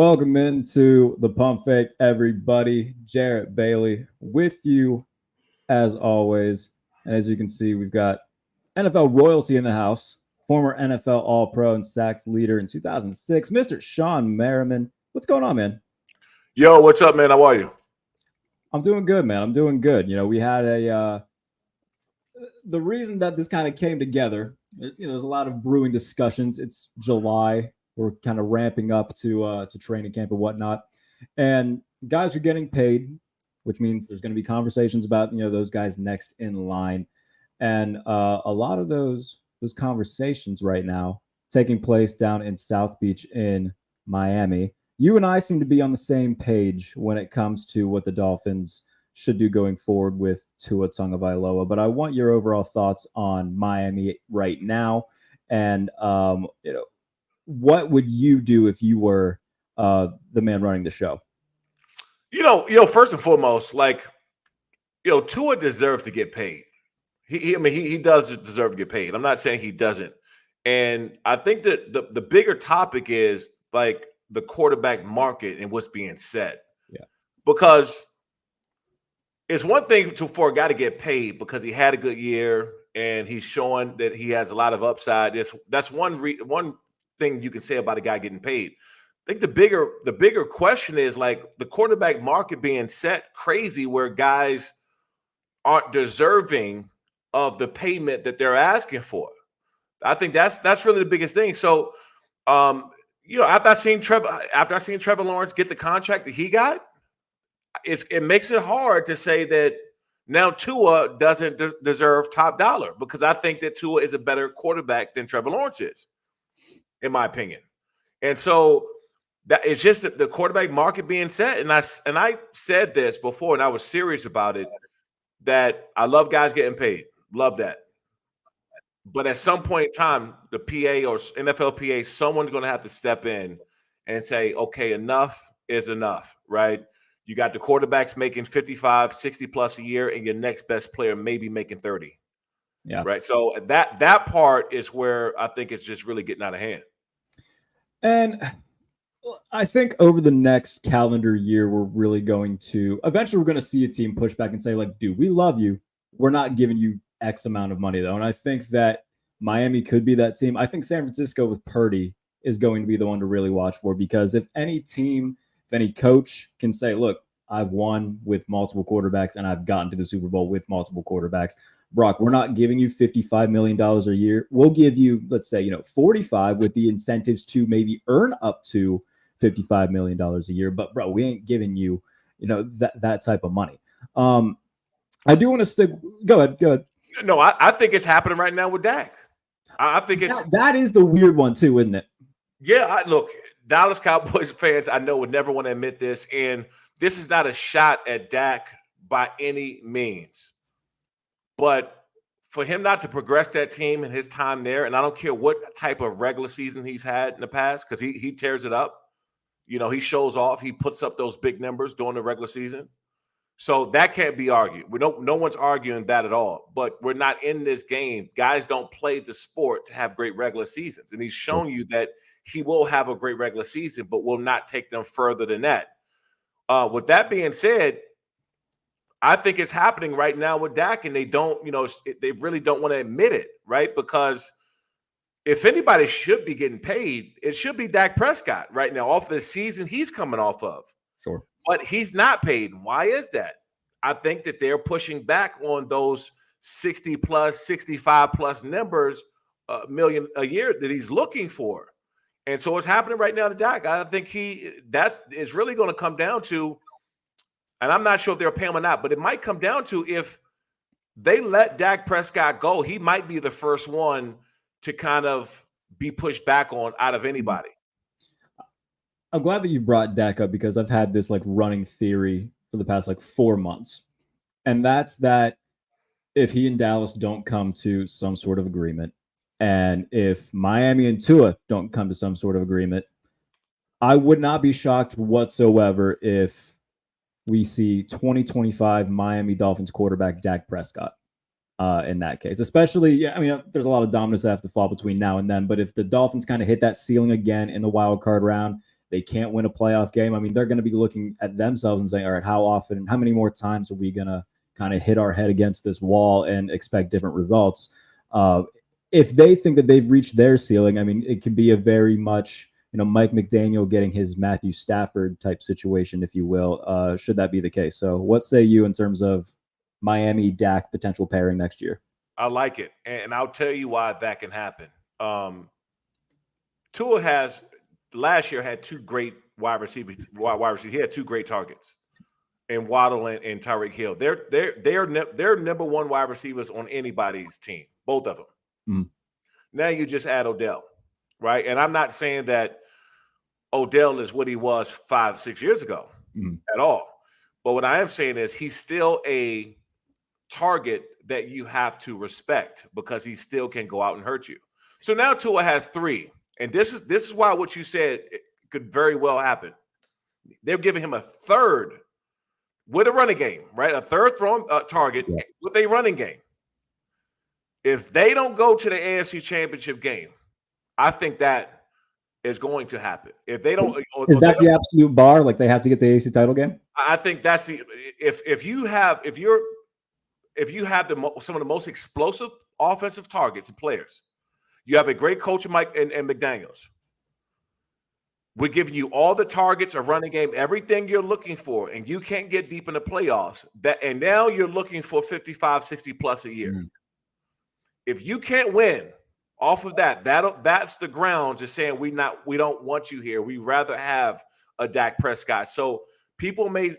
Welcome into the Pump Fake, everybody. Jarrett Bailey with you as always. And as you can see, we've got NFL royalty in the house, former NFL All-Pro and sacks leader in 2006, Mr. Shawne Merriman. What's going on, man? Yo, what's up, man? How are you? I'm doing good, man. I'm doing good. We had the reason that this kind of came together, there's a lot of brewing discussions. It's July. We're kind of ramping up to training camp and whatnot. And guys are getting paid, which means there's going to be conversations about, those guys next in line. And a lot of those conversations right now taking place down in South Beach in Miami. You and I seem to be on the same page when it comes to what the Dolphins should do going forward with Tua Tagovailoa. But I want your overall thoughts on Miami right now. And, what would you do if you were the man running the show? First and foremost, Tua deserves to get paid. He does deserve to get paid. I'm not saying he doesn't. And I think that the bigger topic is like the quarterback market and what's being said. Yeah. Because it's one thing for a guy to get paid because he had a good year and he's showing that he has a lot of upside. That's one thing you can say about a guy getting paid. I think the bigger question is like the quarterback market being set crazy where guys aren't deserving of the payment that they're asking for. I think that's really the biggest thing. So, after I seen Trevor Lawrence get the contract that he got, it makes it hard to say that now Tua doesn't deserve top dollar because I think that Tua is a better quarterback than Trevor Lawrence is, in my opinion. And so that it's just the quarterback market being set. And I said this before, and I was serious about it, that I love guys getting paid. Love that. But at some point in time, the PA or NFL PA, someone's going to have to step in and say, okay, enough is enough, right? You got the quarterbacks making 55, 60 plus a year, and your next best player may be making 30. Yeah. Right. So that part is where I think it's just really getting out of hand. And I think over the next calendar year, we're really going to see a team push back and say, like, dude, we love you. We're not giving you X amount of money, though. And I think that Miami could be that team. I think San Francisco with Purdy is going to be the one to really watch for, because if any team, if any coach can say, look, I've won with multiple quarterbacks and I've gotten to the Super Bowl with multiple quarterbacks, Brock, we're not giving you $55 million a year. We'll give you, let's say, 45 with the incentives to maybe earn up to $55 million a year. But, bro, we ain't giving you, that type of money. I do want to stick. Go ahead. No, I think it's happening right now with Dak. I think it's that is the weird one too, isn't it? Yeah, look, Dallas Cowboys fans, I know would never want to admit this, and this is not a shot at Dak by any means. But for him not to progress that team in his time there, and I don't care what type of regular season he's had in the past, because he tears it up. He shows off. He puts up those big numbers during the regular season. So that can't be argued. No one's arguing that at all. But we're not in this game. Guys don't play the sport to have great regular seasons. And he's shown you that he will have a great regular season, but will not take them further than that. With that being said, I think it's happening right now with Dak, and they really don't want to admit it, right? Because if anybody should be getting paid, it should be Dak Prescott right now off the season he's coming off of. Sure. But he's not paid. Why is that? I think that they're pushing back on those 60 plus, 65 plus numbers, million a year that he's looking for. And so what's happening right now to Dak, I think it's really going to come down to, and I'm not sure if they're paying him or not, but it might come down to if they let Dak Prescott go, he might be the first one to kind of be pushed back on out of anybody. I'm glad that you brought Dak up, because I've had this running theory for the past 4 months. And that's that if he and Dallas don't come to some sort of agreement, and if Miami and Tua don't come to some sort of agreement, I would not be shocked whatsoever if we see 2025 Miami Dolphins quarterback Dak Prescott in that case. Especially, there's a lot of dominoes that have to fall between now and then. But if the Dolphins kind of hit that ceiling again in the wild card round, they can't win a playoff game. I mean, they're going to be looking at themselves and saying, all right, how often and how many more times are we going to kind of hit our head against this wall and expect different results? If they think that they've reached their ceiling, I mean, it could be a very much, Mike McDaniel getting his Matthew Stafford type situation, if you will, should that be the case. So what say you in terms of Miami Dak potential pairing next year? I like it. And I'll tell you why that can happen. Tua has last year had two great wide receivers. He had two great targets in Waddle and Tyreek Hill. They're number one wide receivers on anybody's team, both of them. Mm. Now you just add Odell, right? And I'm not saying that Odell is what he was 5-6 years ago at all. But what I am saying is he's still a target that you have to respect because he still can go out and hurt you. So now Tua has three. And this is why what you said could very well happen. They're giving him a third with a running game, right? A third thrown target with a running game. If they don't go to the AFC Championship game, I think that is going to happen. If they don't, is that the absolute bar? Like they have to get the AFC title game? I think that's the if you have some of the most explosive offensive targets and players, you have a great coach, Mike and McDaniels. We're giving you all the targets, a running game, everything you're looking for, and you can't get deep in the playoffs. And now you're looking for 55, 60 plus a year. If you can't win off of that's the ground to saying we don't want you here. We rather have a Dak Prescott. So people may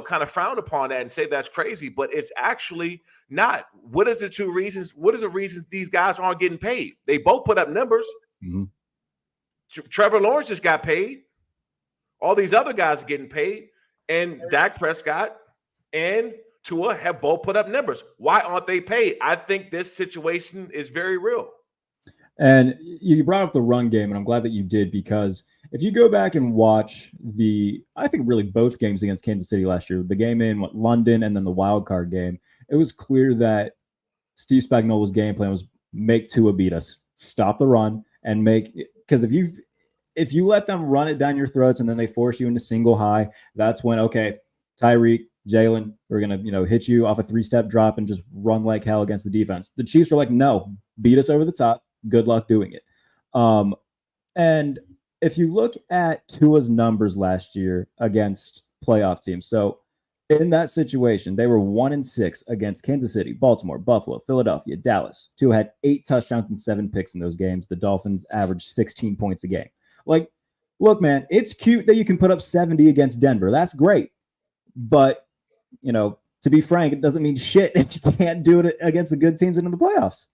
kind of frown upon that and say that's crazy, but it's actually not. What is the two reasons? What is the reasons these guys aren't getting paid? They both put up numbers. Mm-hmm. Trevor Lawrence just got paid. All these other guys are getting paid, and Dak Prescott and Tua have both put up numbers. Why aren't they paid? I think this situation is very real. And you brought up the run game, and I'm glad that you did, because if you go back and watch I think really both games against Kansas City last year, the game in London and then the wild card game, it was clear that Steve Spagnuolo's game plan was make Tua beat us, stop the run, and because if you let them run it down your throats and then they force you into single high, that's when, okay, Tyreek, Jalen, we're going to, hit you off a 3-step drop and just run like hell against the defense. The Chiefs were like, no, beat us over the top. Good luck doing it. And if you look at Tua's numbers last year against playoff teams, so in that situation, they were 1-6 against Kansas City, Baltimore, Buffalo, Philadelphia, Dallas. Tua had 8 touchdowns and 7 picks in those games. The Dolphins averaged 16 points a game. Like, look, man, it's cute that you can put up 70 against Denver. That's great. But, to be frank, it doesn't mean shit if you can't do it against the good teams in the playoffs.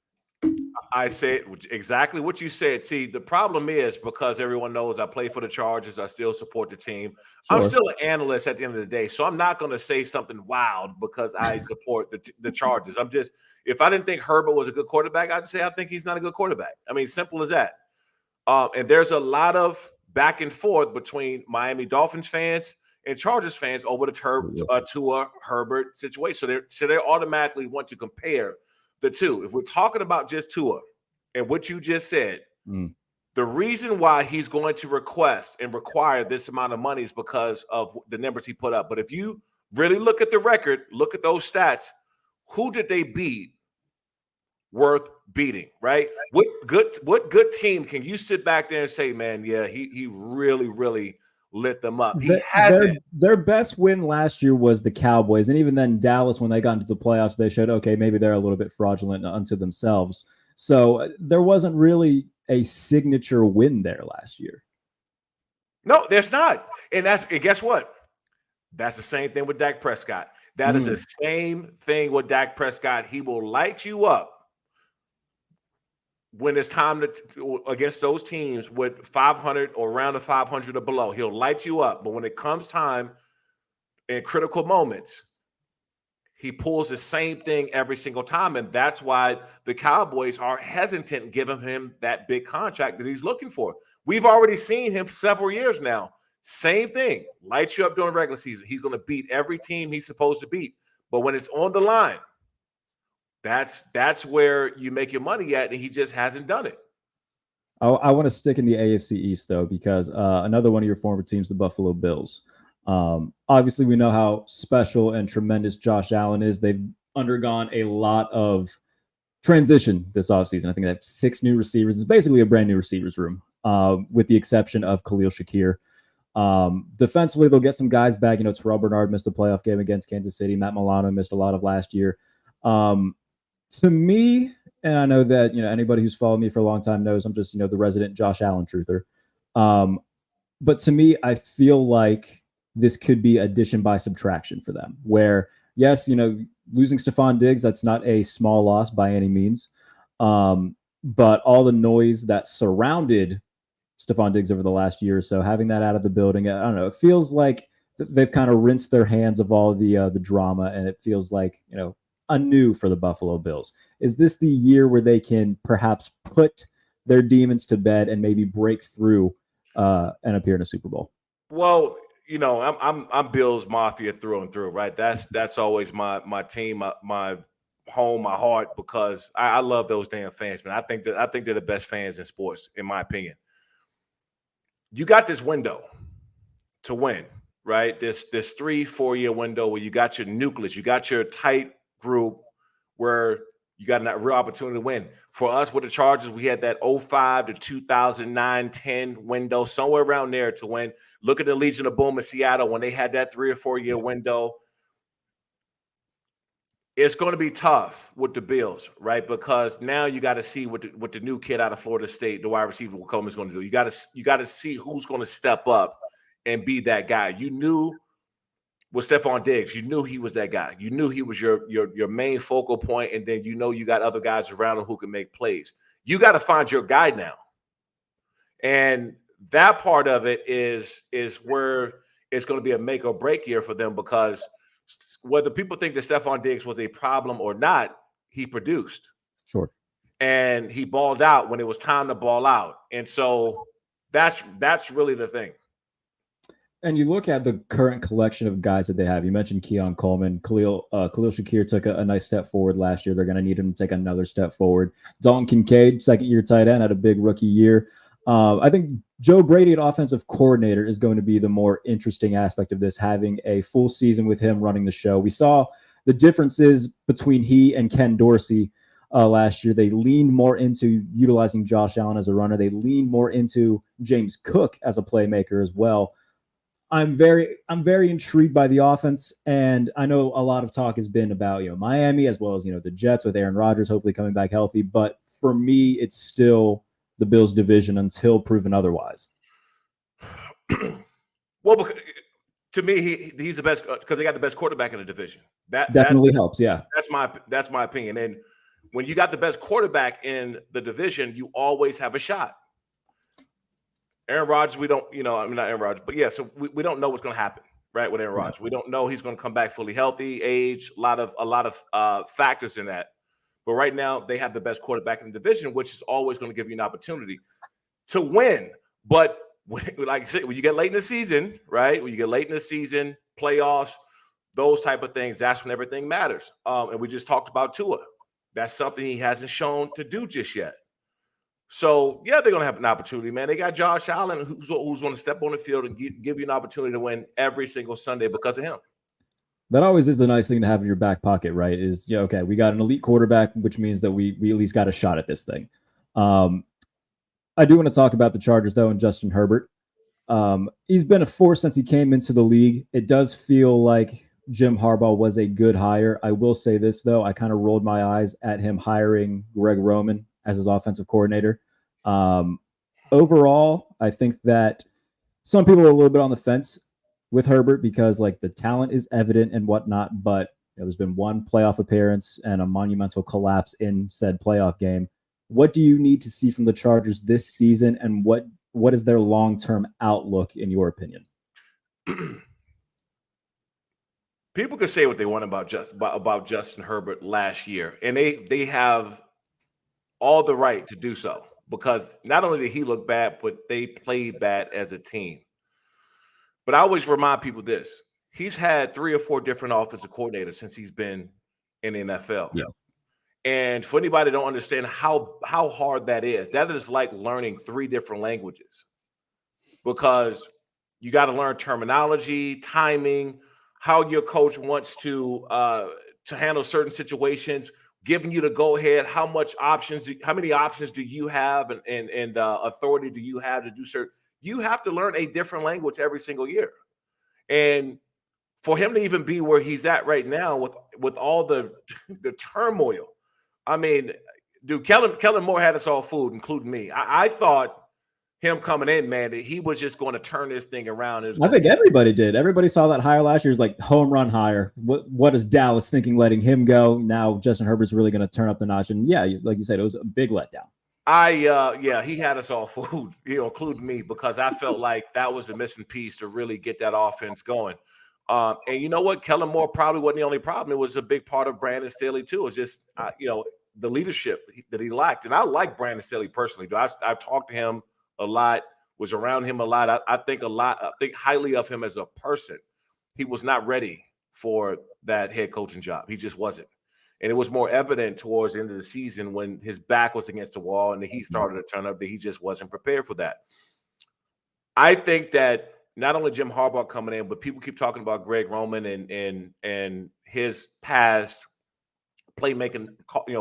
I said exactly what you said. See, the problem is because everyone knows I play for the Chargers, I still support the team. Sure. I'm still an analyst at the end of the day, so I'm not going to say something wild because I support the Chargers. If I didn't think Herbert was a good quarterback, I'd say I think he's not a good quarterback. I mean, simple as that. And there's a lot of back and forth between Miami Dolphins fans and Chargers fans over the Tua Herbert situation. So they automatically want to compare the two. If we're talking about just Tua and what you just said, the reason why he's going to request and require this amount of money is because of the numbers he put up. But if you really look at the record, look at those stats, who did they beat worth beating, right? What good team can you sit back there and say, man, yeah, he really, really lit them up? He hasn't. Their best win last year was the Cowboys. And even then, Dallas, when they got into the playoffs, they showed, okay, maybe they're a little bit fraudulent unto themselves. So there wasn't really a signature win there last year. No, there's not. And guess what? That's the same thing with Dak Prescott. That is the same thing with Dak Prescott. He will light you up when it's time to against those teams with 500 or around the 500 or below. He'll light you up. But when it comes time in critical moments, he pulls the same thing every single time. And that's why the Cowboys are hesitant giving him that big contract that he's looking for. We've already seen him for several years now. Same thing. Lights you up during regular season. He's going to beat every team he's supposed to beat. But when it's on the line, that's where you make your money at, and he just hasn't done it. I want to stick in the AFC East, though, because another one of your former teams, the Buffalo Bills. Obviously, we know how special and tremendous Josh Allen is. They've undergone a lot of transition this offseason. I think they have 6 new receivers. It's basically a brand new receivers room, with the exception of Khalil Shakir. Defensively, they'll get some guys back. Terrell Bernard missed the playoff game against Kansas City. Matt Milano missed a lot of last year. To me, and I know that anybody who's followed me for a long time knows I'm just the resident Josh Allen truther. But to me, I feel like this could be addition by subtraction for them. Where yes, losing Stephon Diggs, that's not a small loss by any means. But all the noise that surrounded Stephon Diggs over the last year or so, having that out of the building, I don't know. It feels like they've kind of rinsed their hands of all the drama, and it feels like anew for the Buffalo Bills. Is this the year where they can perhaps put their demons to bed and maybe break through and appear in a Super Bowl? Well, I'm Bills Mafia through and through, right? That's always my team, my home, my heart, because I love those damn fans, man. I think they're the best fans in sports, in my opinion. You got this window to win, right? This 3-4 year window where you got your nucleus, you got your tight group where you got a real opportunity to win. For us with the Chargers, we had that 05 to 2009, 10 window, somewhere around there to win. Look at the Legion of Boom in Seattle when they had that 3 or 4 year window. It's going to be tough with the Bills, right? Because now you got to see what the new kid out of Florida State, the wide receiver Coleman, is going to do. You got to see who's going to step up and be that guy. You knew with Stephon Diggs, you knew he was that guy. You knew he was your main focal point, and then you got other guys around him who can make plays. You got to find your guy now, and that part of it is where it's going to be a make or break year for them, because whether people think that Stephon Diggs was a problem or not, he produced. Sure. And he balled out when it was time to ball out. And so that's really the thing. And you look at the current collection of guys that they have. You mentioned Keon Coleman. Khalil Shakir took a nice step forward last year. They're going to need him to take another step forward. Dalton Kincaid, second-year tight end, had a big rookie year. I think Joe Brady, an offensive coordinator, is going to be the more interesting aspect of this, having a full season with him running the show. We saw the differences between he and Ken Dorsey last year. They leaned more into utilizing Josh Allen as a runner. They leaned more into James Cook as a playmaker as well. I'm very intrigued by the offense, and I know a lot of talk has been about Miami as well as the Jets with Aaron Rodgers hopefully coming back healthy. But for me, it's still the Bills division until proven otherwise. Well, to me, he's the best because they got the best quarterback in the division. That definitely helps. Yeah, that's my opinion. And when you got the best quarterback in the division, you always have a shot. Aaron Rodgers, we don't, not Aaron Rodgers, but yeah, so we don't know what's going to happen, right, with Aaron Rodgers. We don't know he's going to come back fully healthy, age, a lot of factors in that. But right now, they have the best quarterback in the division, which is always going to give you an opportunity to win. But like I said, when you get late in the season, right, when you get late in the season, playoffs, those type of things, that's when everything matters. And we just talked about Tua. That's something he hasn't shown to do just yet. So, yeah, they're going to have an opportunity, man. They got Josh Allen, who's going to step on the field and give you an opportunity to win every single Sunday because of him. That always is the nice thing to have in your back pocket, right? Is, okay, we got an elite quarterback, which means that we at least got a shot at this thing. I do want to talk about the Chargers, though, and Justin Herbert. He's been a force since he came into the league. It does feel like Jim Harbaugh was a good hire. I will say this, though. I kind of rolled my eyes at him hiring Greg Roman as his offensive coordinator. Overall, I think that some people are a little bit on the fence with Herbert because the talent is evident and whatnot, but there's been one playoff appearance and a monumental collapse in said playoff game. What do you need to see from the Chargers this season, and what is their long-term outlook in your opinion? People could say what they want about Justin Herbert last year, and they have all the right to do so because not only did he look bad, but they played bad as a team. But I always remind people this. He's had 3 or 4 different offensive coordinators since he's been in the NFL. Yeah. And for anybody that don't understand how hard that is like learning 3 different languages, because you got to learn terminology, timing, how your coach wants to handle certain situations, giving you the go ahead, how many options do you have, and authority do you have to do certain. You have to learn a different language every single year, and for him to even be where he's at right now with all the turmoil. I mean, dude, Kellen Moore had us all fooled, including me. I thought him coming in, man, that he was just going to turn this thing around. I think everybody did. Everybody saw that hire last year. It was like home run hire. What is Dallas thinking letting him go? Now Justin Herbert's really going to turn up the notch. And yeah, like you said, it was a big letdown. He had us all fooled, including me, because I felt like that was the missing piece to really get that offense going. And you know what? Kellen Moore probably wasn't the only problem. It was a big part of Brandon Staley too. It was just, the leadership that he lacked. And I like Brandon Staley personally. I've talked to him a lot, was around him a lot. I think highly of him as a person. He was not ready for that head coaching job. He just wasn't. And it was more evident towards the end of the season when his back was against the wall and the heat started to turn up that he just wasn't prepared for that. I think that not only Jim Harbaugh coming in, but people keep talking about Greg Roman and his past playmaking,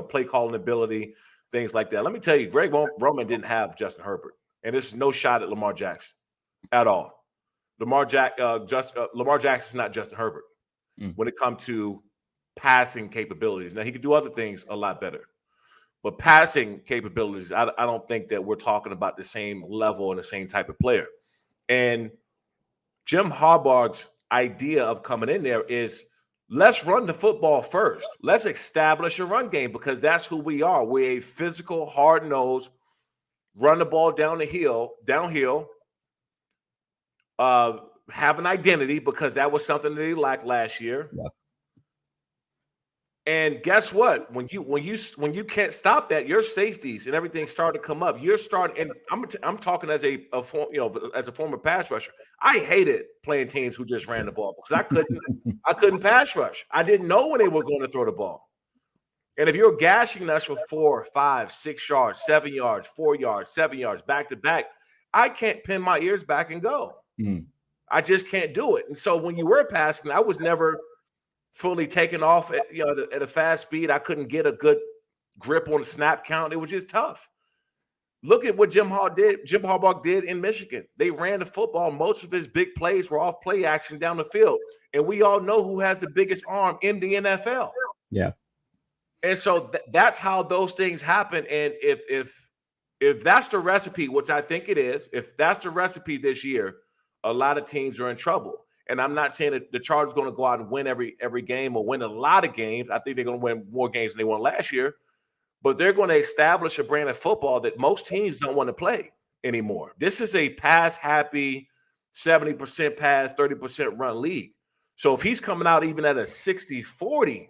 play calling ability, things like that. Let me tell you, Greg Roman didn't have Justin Herbert, and this is no shot at Lamar Jackson at all. Lamar Jackson is not Justin Herbert when it comes to passing capabilities. Now he could do other things a lot better, but passing capabilities, I don't think that we're talking about the same level and the same type of player. And Jim Harbaugh's idea of coming in there is, let's run the football first. Let's establish a run game, because that's who we are. We're a physical, hard-nosed, run the ball downhill, have an identity, because that was something that he lacked last year. Yeah. And guess what? When you can't stop that, your safeties and everything start to come up. You're starting, and I'm talking as a former pass rusher. I hated playing teams who just ran the ball, because I couldn't pass rush. I didn't know when they were going to throw the ball. And if you're gashing us for 4, 5, 6 yards, 7 yards, 4 yards, 7 yards, back to back, I can't pin my ears back and go. I just can't do it. And so when you were passing, I was never fully taken off at a fast speed. I couldn't get a good grip on the snap count. It was just tough. Look at what Jim Harbaugh did in Michigan. They ran the football. Most of his big plays were off play action down the field. And we all know who has the biggest arm in the NFL. Yeah. And so that's how those things happen. And if that's the recipe, which I think it is, if that's the recipe this year, a lot of teams are in trouble. And I'm not saying that the Chargers are going to go out and win every game or win a lot of games. I think they're going to win more games than they won last year. But they're going to establish a brand of football that most teams don't want to play anymore. This is a pass-happy, 70% pass, 30% run league. So if he's coming out even at a 60-40,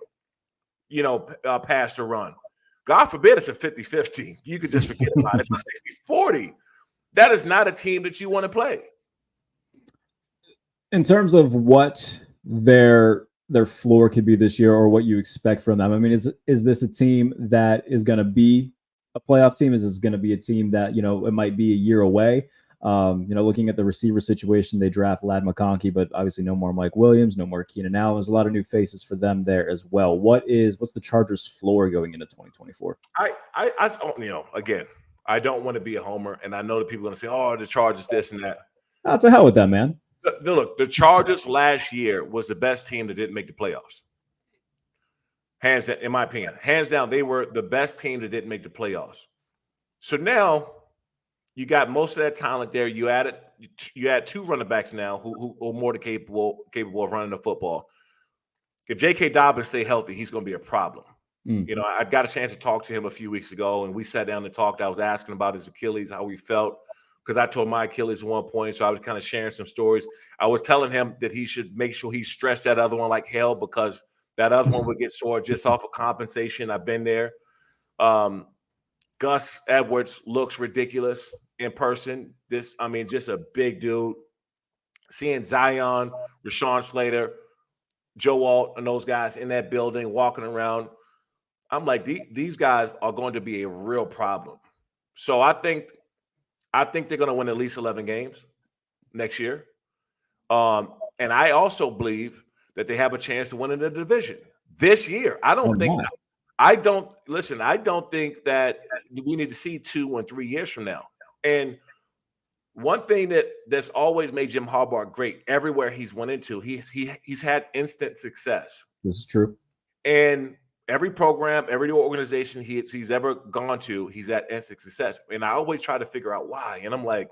pass to run, God forbid it's a 50-50. You could just forget about it. It's a 60-40. That is not a team that you want to play. In terms of what their floor could be this year, or what you expect from them, I mean, is this a team that is going to be a playoff team? Is this going to be a team that, it might be a year away? Looking at the receiver situation, they draft Ladd McConkey, but obviously no more Mike Williams, no more Keenan Allen. There's a lot of new faces for them there as well. What's the Chargers' floor going into 2024? Again, I don't want to be a homer, and I know that people are going to say, "Oh, the Chargers this and that." To hell with that, man. Look, the Chargers last year was the best team that didn't make the playoffs. Hands down, in my opinion, hands down, they were the best team that didn't make the playoffs. So now you got most of that talent there. You add 2 running backs now who are more capable of running the football. If J.K. Dobbins stay healthy, he's going to be a problem. I got a chance to talk to him a few weeks ago, and we sat down and talked. I was asking about his Achilles, how he felt, because I told my Achilles at one point, so I was kind of sharing some stories. I was telling him that he should make sure he stretched that other one like hell, because that other one would get sore just off of compensation. I've been there. Gus Edwards looks ridiculous in person. Just a big dude. Seeing Zion, Rashawn Slater, Joe Alt, and those guys in that building walking around. I'm like, these guys are going to be a real problem. So I think they're going to win at least 11 games next year. And I also believe that they have a chance to win in the division this year. I don't think that we need to see 2 and 3 years from now. And one thing that's always made Jim Harbaugh great everywhere he's went into, he's had instant success. This is true. And every program, every organization he's ever gone to, he's had instant success. And I always try to figure out why. And I'm like,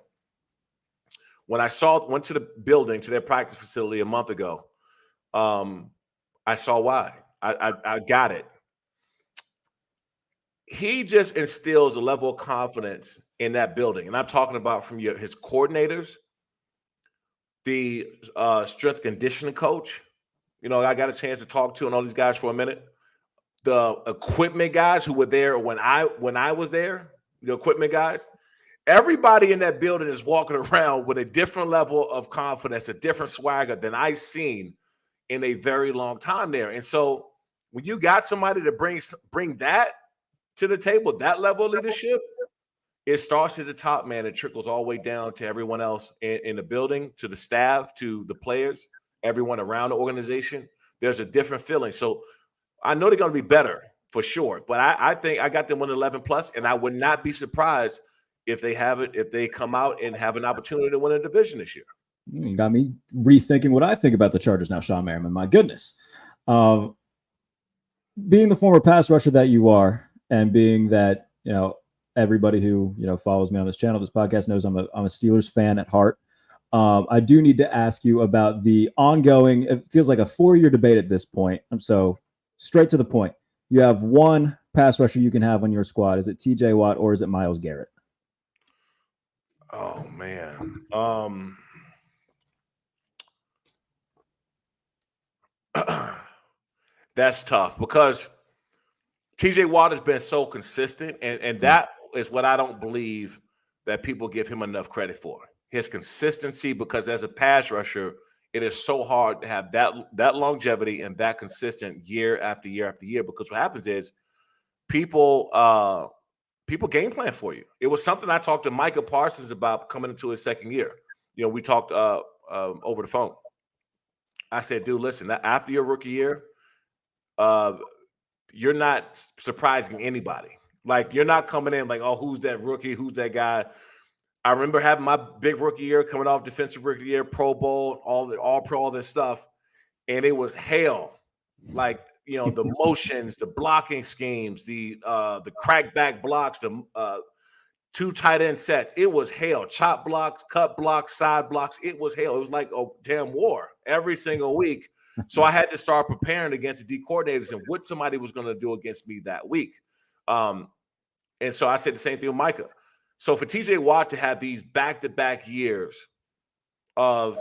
when I went to the building, to their practice facility a month ago, I saw why. I got it. He just instills a level of confidence in that building. And I'm talking about from his coordinators, the strength conditioning coach. I got a chance to talk to and all these guys for a minute. The equipment guys who were there when I was there, the equipment guys, everybody in that building is walking around with a different level of confidence, a different swagger than I've seen in a very long time there. And so when you got somebody to bring that to the table, that level of leadership, it starts at the top, man. It trickles all the way down to everyone else in the building, to the staff, to the players, everyone around the organization. There's a different feeling. So I know they're going to be better for sure, but I think I got them with 11 plus, and I would not be surprised if they come out and have an opportunity to win a division this year. You got me rethinking what I think about the Chargers now, Shawne Merriman. My goodness. Being the former pass rusher that you are, and being that, everybody who, follows me on this channel, this podcast, knows I'm a Steelers fan at heart. I do need to ask you about the ongoing, it feels like a 4-year debate at this point. So straight to the point. You have one pass rusher you can have on your squad. Is it TJ Watt or is it Myles Garrett? Oh, man. That's tough because TJ Watt has been so consistent, and that is what I don't believe that people give him enough credit for. His consistency, because as a pass rusher, it is so hard to have that longevity and that consistent year after year after year, because what happens is people game plan for you. It was something I talked to Micah Parsons about coming into his second year. We talked over the phone. I said, dude, listen, after your rookie year, you're not surprising anybody. Like, you're not coming in like, oh, who's that rookie? Who's that guy? I remember having my big rookie year, coming off defensive rookie year, Pro Bowl, all pro, all this stuff. And it was hell. Like, the motions, the blocking schemes, the crackback blocks, the 2 tight end sets. It was hell. Chop blocks, cut blocks, side blocks. It was hell. It was like a damn war every single week. So I had to start preparing against the D coordinators and what somebody was going to do against me that week. And so I said the same thing with Micah. So for TJ Watt to have these back-to-back years of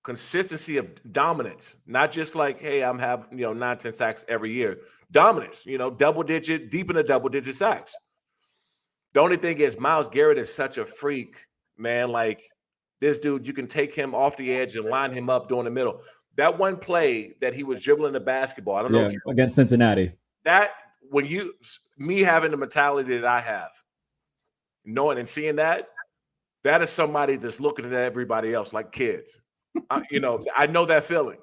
consistency of dominance, not just like, hey, I'm having 9-10 sacks every year. Dominance, double-digit, deep in the double-digit sacks. The only thing is Myles Garrett is such a freak, man. Like, this dude, you can take him off the edge and line him up during the middle. That one play that he was dribbling the basketball, I don't know if you against Cincinnati. That, me having the mentality that I have, knowing and seeing that is somebody that's looking at everybody else like kids. I know that feeling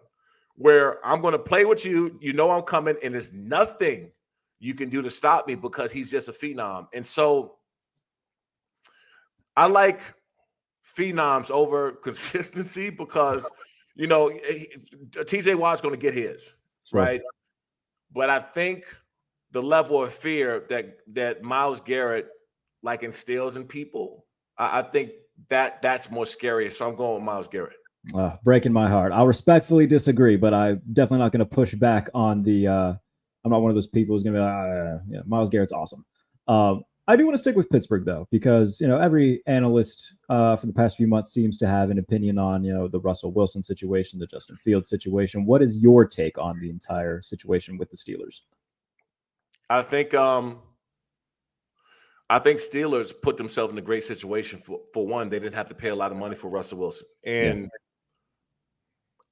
where I'm going to play with you. I'm coming, and there's nothing you can do to stop me because he's just a phenom. And so I like phenoms over consistency because, TJ Watt's going to get his, right? But I think the level of fear that Myles Garrett like instills in people, I think that's more scary. So I'm going with Myles Garrett. Breaking my heart. I'll respectfully disagree, but I'm definitely not going to push back on the I'm not one of those people who's going to be like, Myles Garrett's awesome. I do want to stick with Pittsburgh, though, because, every analyst for the past few months seems to have an opinion on, the Russell Wilson situation, the Justin Fields situation. What is your take on the entire situation with the Steelers? I think Steelers put themselves in a great situation. For one, they didn't have to pay a lot of money for Russell Wilson. And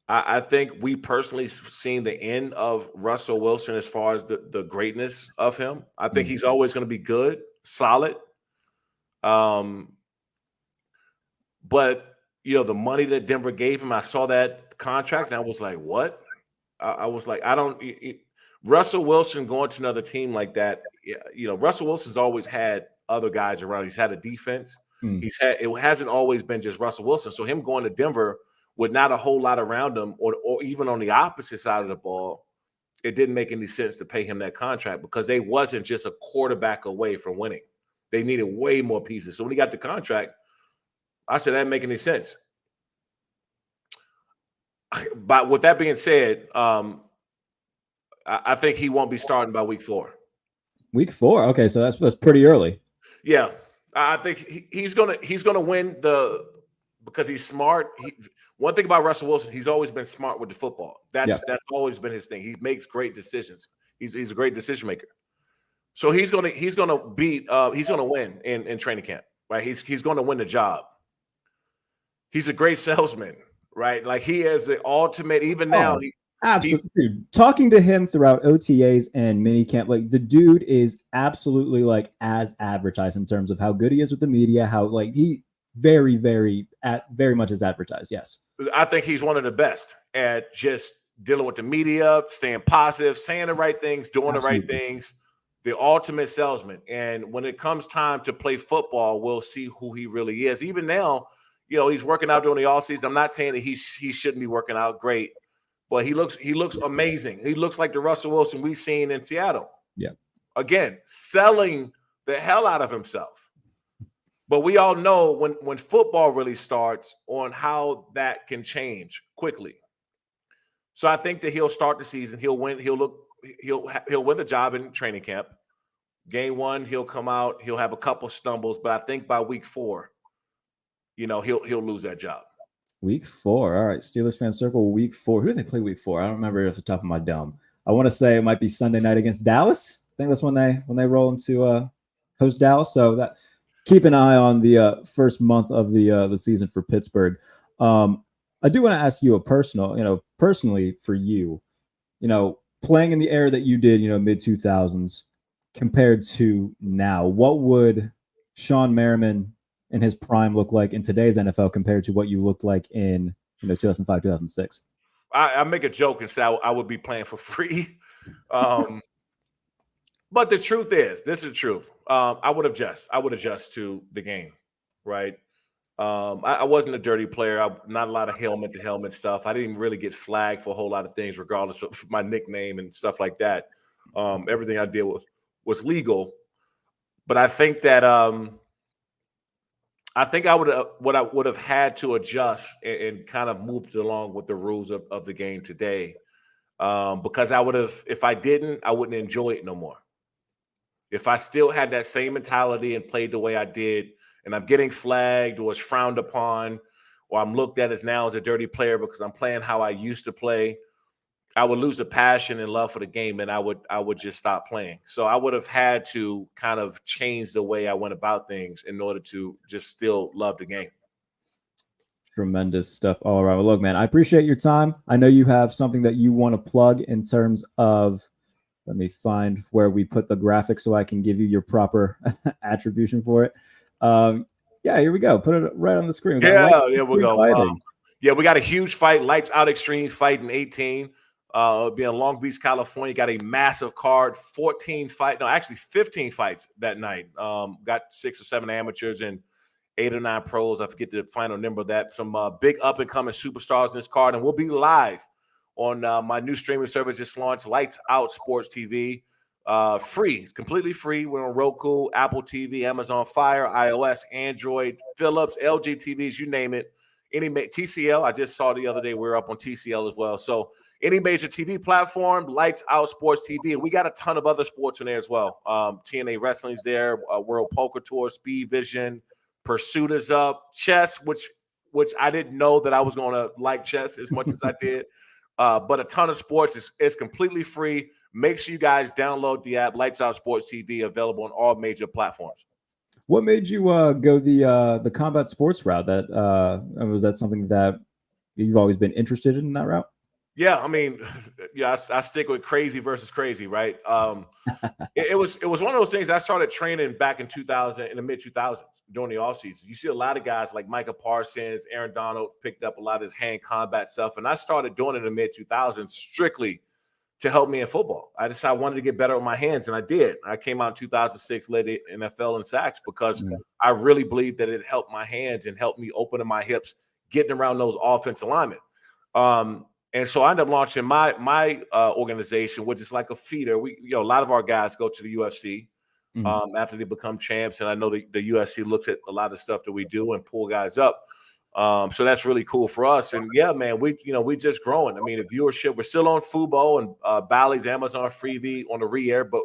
I think we personally seen the end of Russell Wilson as far as the greatness of him. I think he's always going to be good, solid. Um, but the money that Denver gave him, I saw that contract and I was like, what? I was like, I don't. Russell Wilson going to another team like that. Russell Wilson's always had other guys around. He's had a defense. It hasn't always been just Russell Wilson. So him going to Denver with not a whole lot around him, or even on the opposite side of the ball, it didn't make any sense to pay him that contract because they wasn't just a quarterback away from winning. They needed way more pieces. So when he got the contract, I said that didn't make any sense. But with that being said, I think he won't be starting by week 4. Week 4, okay, so that's pretty early. Yeah, I think he's gonna win because he's smart. One thing about Russell Wilson, he's always been smart with the football. That's always been his thing. He makes great decisions. He's a great decision maker. So he's gonna win in training camp, right? He's gonna win the job. He's a great salesman, right? Like he is the ultimate. Even now, absolutely. Dude, talking to him throughout OTAs and minicamp, like the dude is absolutely like as advertised in terms of how good he is with the media. How like he very, very much as advertised. Yes, I think he's one of the best at just dealing with the media, staying positive, saying the right things, doing the right things. The ultimate salesman. And when it comes time to play football, we'll see who he really is. Even now, he's working out during the offseason. I'm not saying that he shouldn't be working out great, but he looks amazing. He looks like the Russell Wilson we've seen in Seattle. Yeah. Again, selling the hell out of himself. But we all know when football really starts on how that can change quickly. So I think that he'll start the season. He'll win. He'll win the job in training camp. Game 1, he'll come out. He'll have a couple stumbles, but I think by week 4, he'll lose that job. Week 4. All right, Steelers fan circle. Week 4. Who do they play week 4? I don't remember off the top of my dome. I want to say it might be Sunday night against Dallas. I think that's when they roll into host Dallas. So that keep an eye on the first month of the season for Pittsburgh. I do want to ask you personally for you, playing in the era that you did, mid 2000s compared to now, what would Shawne Merriman in his prime look like in today's NFL compared to what you looked like in 2005, 2006? I make a joke and say I would be playing for free. But the truth is, this is the truth. I would adjust to the game, right? I wasn't a dirty player. Not a lot of helmet to helmet stuff. I didn't really get flagged for a whole lot of things, regardless of my nickname and stuff like that. Everything I did was legal. But I think that I would have had to adjust and kind of moved along with the rules of the game today. Because I would have, if I didn't, I wouldn't enjoy it no more. If I still had that same mentality and played the way I did, and I'm getting flagged or it's frowned upon, or I'm looked at as now as a dirty player because I'm playing how I used to play, I would lose the passion and love for the game, and I would just stop playing. So I would have had to kind of change the way I went about things in order to just still love the game. Tremendous stuff all around. Well, look, man, I appreciate your time. I know you have something that you want to plug in terms of, let me find where we put the graphic so I can give you your proper attribution for it. Yeah, here we go. Put it right on the screen. We'll go. We got a huge fight, Lights Out Extreme fight in 18. It'll be in Long Beach, California. Got a massive card, 15 fights that night. Got 6 or 7 amateurs and 8 or 9 pros. I forget the final number of that. Some big up-and-coming superstars in this card. And we'll be live on my new streaming service just launched, Lights Out Sports TV. Free. It's completely free. We're on Roku, Apple TV, Amazon Fire, iOS, Android, Philips, LG TVs, you name it. Any TCL, I just saw the other day, we're up on TCL as well. So any major TV platform, Lights Out Sports TV. And we got a ton of other sports in there as well. TNA Wrestling's there, World Poker Tour, Speed Vision, Pursuit is up, chess, which I didn't know that I was going to like chess as much as I did. But a ton of sports. It's completely free. Make sure you guys download the app, Lights Out Sports TV, available on all major platforms. What made you go the combat sports route? Was that something that you've always been interested in that route? Yeah, I mean, yeah, I stick with crazy versus crazy, right? It was one of those things. I started training back in 2000, in the mid 2000s during the off season. You see a lot of guys like Micah Parsons, Aaron Donald picked up a lot of his hand combat stuff, and I started doing it in the mid 2000s strictly to help me in football. I decided I wanted to get better with my hands, and I did. I came out in 2006, led the NFL in sacks because I really believed that it helped my hands and helped me opening my hips, getting around those offensive linemen. And so I ended up launching my organization, which is like a feeder. A lot of our guys go to the UFC after they become champs, and I know the UFC looks at a lot of stuff that we do and pull guys up. So that's really cool for us. And yeah, man, we just growing. I mean, the viewership, we're still on Fubo and Bally's, Amazon Freevee on the re-air, but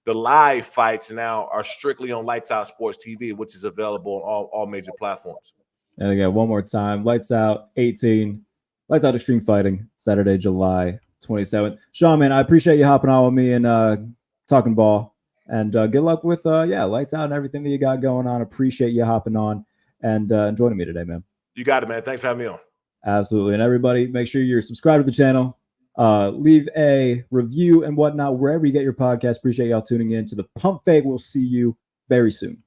the live fights now are strictly on Lights Out Sports TV, which is available on all major platforms. And again, one more time, Lights Out 18, Lights Out Extreme Fighting, Saturday, July 27th. Shawne, man, I appreciate you hopping on with me and talking ball. And good luck with Lights Out and everything that you got going on. Appreciate you hopping on and joining me today, man. You got it, man. Thanks for having me on. Absolutely. And everybody, make sure you're subscribed to the channel. Leave a review and whatnot wherever you get your podcast. Appreciate y'all tuning in to the Pump Fake. We'll see you very soon.